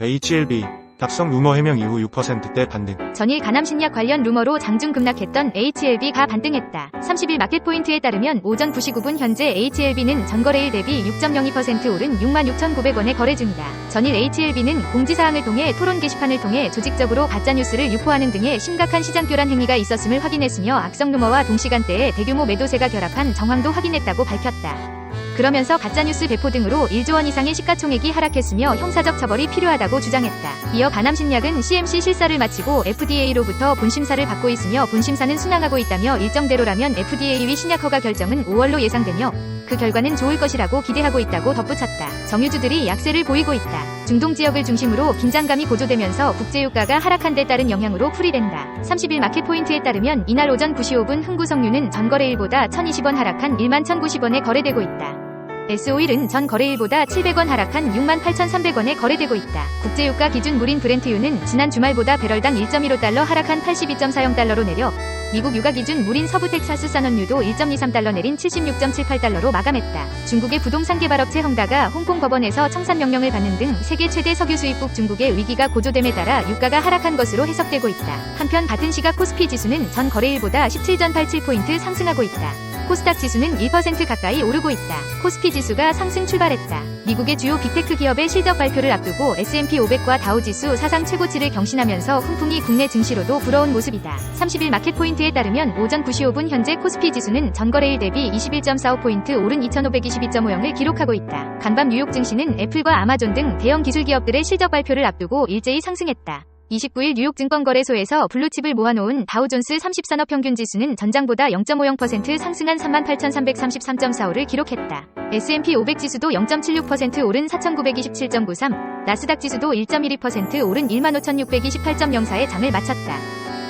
HLB 답성 루머 해명 이후 6%대 반등. 전일 가남신약 관련 루머로 장중 급락했던 HLB가 반등했다. 30일 마켓포인트에 따르면 오전 9시 9분 현재 HLB는 전거래일 대비 6.02% 오른 66,900원에 거래 중이다. 전일 HLB는 공지사항을 통해 토론 게시판을 통해 조직적으로 가짜뉴스를 유포하는 등의 심각한 시장교란 행위가 있었음을 확인했으며 악성 루머와 동시간대에 대규모 매도세가 결합한 정황도 확인했다고 밝혔다. 그러면서 가짜뉴스 배포 등으로 1조 원 이상의 시가총액이 하락했으며 형사적 처벌이 필요하다고 주장했다. 이어 가남신약은 CMC 실사를 마치고 FDA로부터 본심사를 받고 있으며 본심사는 순항하고 있다며 일정대로라면 FDA 신약 허가 결정은 5월로 예상되며 그 결과는 좋을 것이라고 기대하고 있다고 덧붙였다. 정유주들이 약세를 보이고 있다. 중동 지역을 중심으로 긴장감이 고조되면서 국제유가가 하락한 데 따른 영향으로 풀이된다. 30일 마켓포인트에 따르면 이날 오전 9시 5분 흥구석유는 전거래일보다 1,020원 하락한 11,090원에 거래되고 있다. S-오일은 전 거래일보다 700원 하락한 68,300원에 거래되고 있다. 국제유가 기준 물인 브렌트유는 지난 주말보다 배럴당 1.15달러 하락한 82.40달러로 내려 미국 유가 기준 물인 서부 텍사스 산원유도 1.23달러 내린 76.78달러로 마감했다. 중국의 부동산 개발업체 헝다가 홍콩 법원에서 청산 명령을 받는 등 세계 최대 석유 수입국 중국의 위기가 고조됨에 따라 유가가 하락한 것으로 해석되고 있다. 한편 같은 시각 코스피 지수는 전 거래일보다 17.87포인트 상승하고 있다. 코스닥 지수는 1% 가까이 오르고 있다. 코스피 지수가 상승 출발했다. 미국의 주요 빅테크 기업의 실적 발표를 앞두고 S&P 500과 다우지수 사상 최고치를 경신하면서 훈풍이 국내 증시로도 불어온 모습이다. 30일 마켓포인트에 따르면 오전 9시 5분 현재 코스피 지수는 전거래일 대비 21.45포인트 오른 2,522.50을 기록하고 있다. 간밤 뉴욕 증시는 애플과 아마존 등 대형 기술 기업들의 실적 발표를 앞두고 일제히 상승했다. 29일 뉴욕 증권거래소에서 블루칩을 모아놓은 다우존스 30산업 평균 지수는 전장보다 0.50% 상승한 38,333.45를 기록했다. S&P 500 지수도 0.76% 오른 4,927.93, 나스닥 지수도 1.12% 오른 15,628.04에 장을 마쳤다.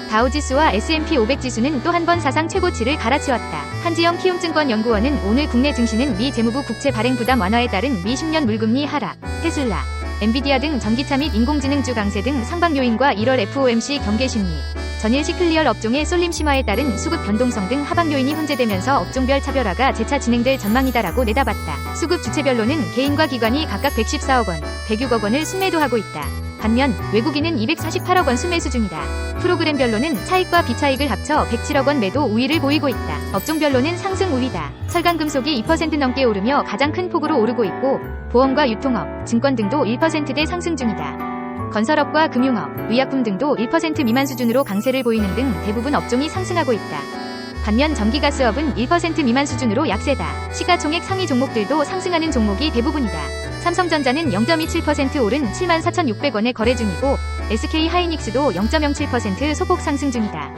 다우지수와 S&P 500 지수는 또 한 번 사상 최고치를 갈아치웠다. 한지영 키움증권연구원은 오늘 국내 증시는 미 재무부 국채 발행 부담 완화에 따른 미 10년 물금리 하락, 테슬라, 엔비디아 등 전기차 및 인공지능주 강세 등 상방 요인과 1월 FOMC 경계 심리, 전일식 클리어 업종의 쏠림 심화에 따른 수급 변동성 등 하방 요인이 혼재되면서 업종별 차별화가 재차 진행될 전망이다라고 내다봤다. 수급 주체별로는 개인과 기관이 각각 114억 원, 106억 원을 순매도하고 있다. 반면 외국인은 248억 원 순매수 중이다. 프로그램별로는 차익과 비차익을 합쳐 107억 원 매도 우위를 보이고 있다. 업종별로는 상승 우위다. 철강금속이 2% 넘게 오르며 가장 큰 폭으로 오르고 있고 보험과 유통업, 증권 등도 1%대 상승 중이다. 건설업과 금융업, 의약품 등도 1% 미만 수준으로 강세를 보이는 등 대부분 업종이 상승하고 있다. 반면 전기가스업은 1% 미만 수준으로 약세다. 시가총액 상위 종목들도 상승하는 종목이 대부분이다. 삼성전자는 0.27% 오른 74,600원에 거래 중이고 SK하이닉스도 0.07% 소폭 상승 중이다.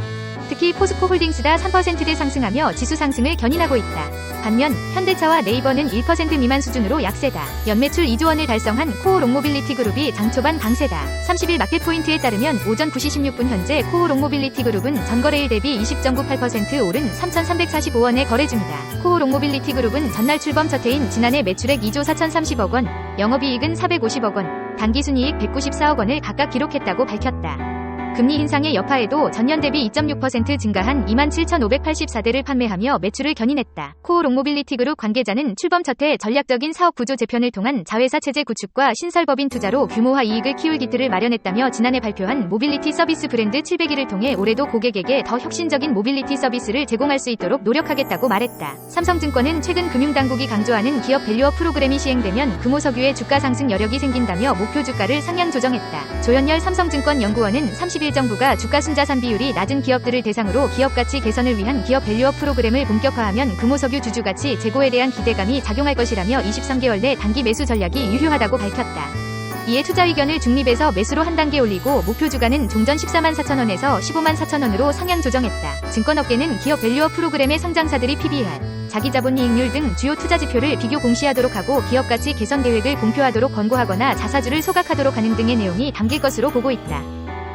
특히 포스코홀딩스가 3%대 상승하며 지수 상승을 견인하고 있다. 반면 현대차와 네이버는 1% 미만 수준으로 약세다. 연매출 2조 원을 달성한 코오롱모빌리티 그룹이 장 초반 강세다. 30일 마켓포인트에 따르면 오전 9시 16분 현재 코오롱모빌리티 그룹은 전거래일 대비 20.98% 오른 3,345원에 거래 중이다. 코오롱모빌리티 그룹은 전날 출범 첫 해인 지난해 매출액 2조 4,030억 원, 영업이익은 450억 원, 당기순이익 194억 원을 각각 기록했다고 밝혔다. 금리 인상의 여파에도 전년 대비 2.6% 증가한 27,584대를 판매하며 매출을 견인했다. 코오롱모빌리티 그룹 관계자는 출범 첫해 전략적인 사업 구조 재편을 통한 자회사 체제 구축과 신설법인 투자로 규모화 이익을 키울 기틀을 마련했다며 지난해 발표한 모빌리티 서비스 브랜드 700일을 통해 올해도 고객에게 더 혁신적인 모빌리티 서비스를 제공할 수 있도록 노력하겠다고 말했다. 삼성증권은 최근 금융당국이 강조하는 기업 밸류업 프로그램이 시행되면 금호석유의 주가 상승 여력이 생긴다며 목표 주가를 상향 조정했다. 조현열 삼성증권 연구원은 30일 정부가 주가 순자산 비율이 낮은 기업들을 대상으로 기업 가치 개선을 위한 기업 밸류업 프로그램을 본격화하면 금호석유 주주 가치 재고에 대한 기대감이 작용할 것이라며 23개월 내 단기 매수 전략이 유효하다고 밝혔다. 이에 투자 의견을 중립에서 매수로 한 단계 올리고 목표 주가는 종전 14만 4천원에서 15만 4천원으로 상향 조정했다. 증권업계는 기업 밸류업 프로그램의 상장사들이 PBR, 자기자본이익률 등 주요 투자 지표를 비교 공시하도록 하고 기업 가치 개선 계획을 공표하도록 권고하거나 자사주를 소각하도록 하는 등의 내용이 담길 것으로 보고 있다.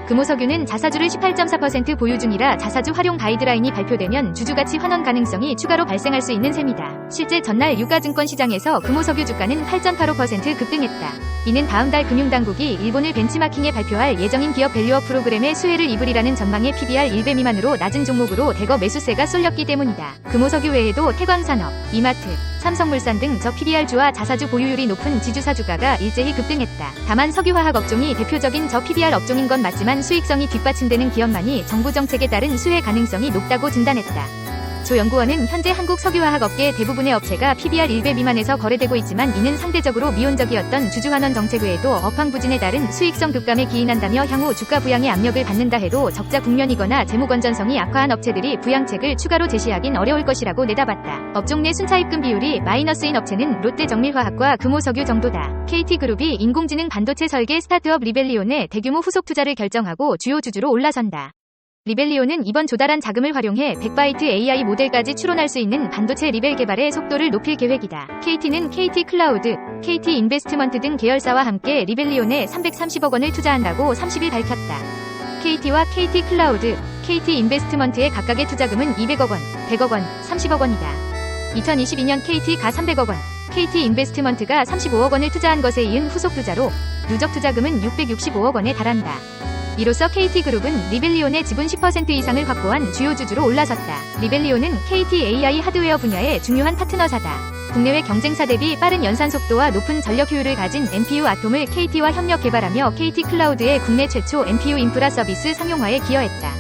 금호석유는 자사주를 18.4% 보유 중이라 자사주 활용 가이드라인이 발표되면 주주가치 환원 가능성이 추가로 발생할 수 있는 셈이다. 실제 전날 유가증권 시장에서 금호석유 주가는 8.85% 급등했다. 이는 다음 달 금융당국이 일본을 벤치마킹에 발표할 예정인 기업 밸류업 프로그램의 수혜를 입으리라는 전망에 PBR 1배 미만으로 낮은 종목으로 대거 매수세가 쏠렸기 때문이다. 금호석유 외에도 태광산업, 이마트, 삼성물산 등 저 PBR주와 자사주 보유율이 높은 지주사 주가가 일제히 급등했다. 다만 석유화학 업종이 대표적인 저 PBR 업종인 건 맞지만 수익성이 뒷받침되는 기업만이 정부 정책에 따른 수혜 가능성이 높다고 진단했다. 조 연구원은 현재 한국 석유화학 업계 대부분의 업체가 PBR 1배 미만에서 거래되고 있지만 이는 상대적으로 미온적이었던 주주환원 정책 외에도 업황 부진에 따른 수익성 급감에 기인한다며 향후 주가 부양의 압력을 받는다 해도 적자 국면이거나 재무 건전성이 악화한 업체들이 부양책을 추가로 제시하긴 어려울 것이라고 내다봤다. 업종 내 순차입금 비율이 마이너스인 업체는 롯데정밀화학과 금호석유 정도다. KT그룹이 인공지능 반도체 설계 스타트업 리벨리온에 대규모 후속 투자를 결정하고 주요 주주로 올라선다. 리벨리온은 이번 조달한 자금을 활용해 100바이트 AI 모델까지 추론할 수 있는 반도체 리벨 개발의 속도를 높일 계획이다. KT는 KT 클라우드, KT 인베스트먼트 등 계열사와 함께 리벨리온에 330억 원을 투자한다고 30일 밝혔다. KT와 KT 클라우드, KT 인베스트먼트의 각각의 투자금은 200억 원, 100억 원, 30억 원이다. 2022년 KT가 300억 원, KT 인베스트먼트가 35억 원을 투자한 것에 이은 후속 투자로 누적 투자금은 665억 원에 달한다. 이로써 KT그룹은 리벨리온의 지분 10% 이상을 확보한 주요 주주로 올라섰다. 리벨리온은 KT AI 하드웨어 분야의 중요한 파트너사다. 국내외 경쟁사 대비 빠른 연산 속도와 높은 전력 효율을 가진 NPU 아톰을 KT와 협력 개발하며 KT 클라우드의 국내 최초 NPU 인프라 서비스 상용화에 기여했다.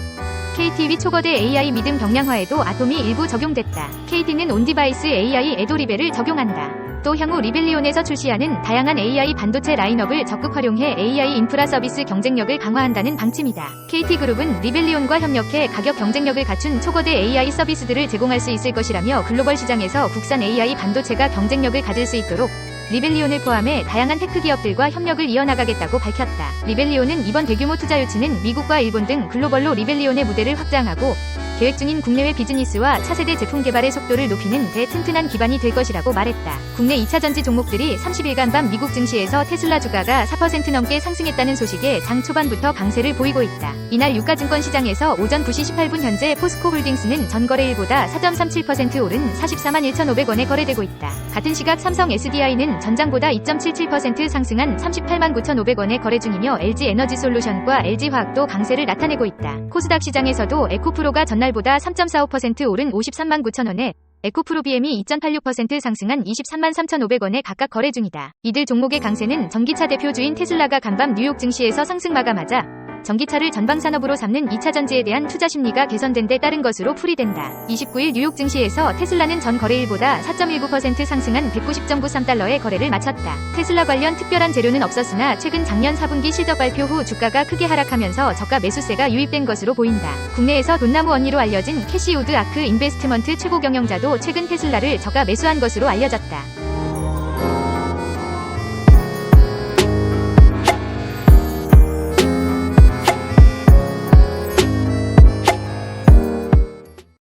KT 위 초거대 AI 믿음 경량화에도 아톰이 일부 적용됐다. KT는 온디바이스 AI 에도리벨을 적용한다. 또 향후 리벨리온에서 출시하는 다양한 AI 반도체 라인업을 적극 활용해 AI 인프라 서비스 경쟁력을 강화한다는 방침이다. KT그룹은 리벨리온과 협력해 가격 경쟁력을 갖춘 초거대 AI 서비스들을 제공할 수 있을 것이라며 글로벌 시장에서 국산 AI 반도체가 경쟁력을 가질 수 있도록 리벨리온을 포함해 다양한 테크 기업들과 협력을 이어나가겠다고 밝혔다. 리벨리온은 이번 대규모 투자 유치는 미국과 일본 등 글로벌로 리벨리온의 무대를 확장하고 계획 중인 국내외 비즈니스와 차세대 제품 개발의 속도를 높이는 데 튼튼한 기반이 될 것이라고 말했다. 국내 2차 전지 종목들이 30일간 밤 미국 증시에서 테슬라 주가가 4% 넘게 상승했다는 소식에 장 초반부터 강세를 보이고 있다. 이날 유가증권 시장에서 오전 9시 18분 현재 포스코홀딩스는 전 거래일보다 4.37% 오른 44만 1,500원에 거래되고 있다. 같은 시각 삼성 SDI는 전장보다 2.77% 상승한 38만 9,500원에 거래 중이며 LG에너지솔루션과 LG화학도 강세를 나타내고 있다. 코스닥 시장에서도 에코프로가 전날보다 3.45% 오른 53만 9천원에 에코프로비엠이 2.86% 상승한 23만 3,500원에 각각 거래 중이다. 이들 종목의 강세는 전기차 대표주인 테슬라가 간밤 뉴욕 증시에서 상승 마감하자 전기차를 전방산업으로 삼는 2차 전지에 대한 투자 심리가 개선된 데 따른 것으로 풀이된다. 29일 뉴욕 증시에서 테슬라는 전 거래일보다 4.19% 상승한 190.93달러에 거래를 마쳤다. 테슬라 관련 특별한 재료는 없었으나 최근 작년 4분기 실적 발표 후 주가가 크게 하락하면서 저가 매수세가 유입된 것으로 보인다. 국내에서 돈나무 언니로 알려진 캐시우드 아크 인베스트먼트 최고 경영자도 최근 테슬라를 저가 매수한 것으로 알려졌다.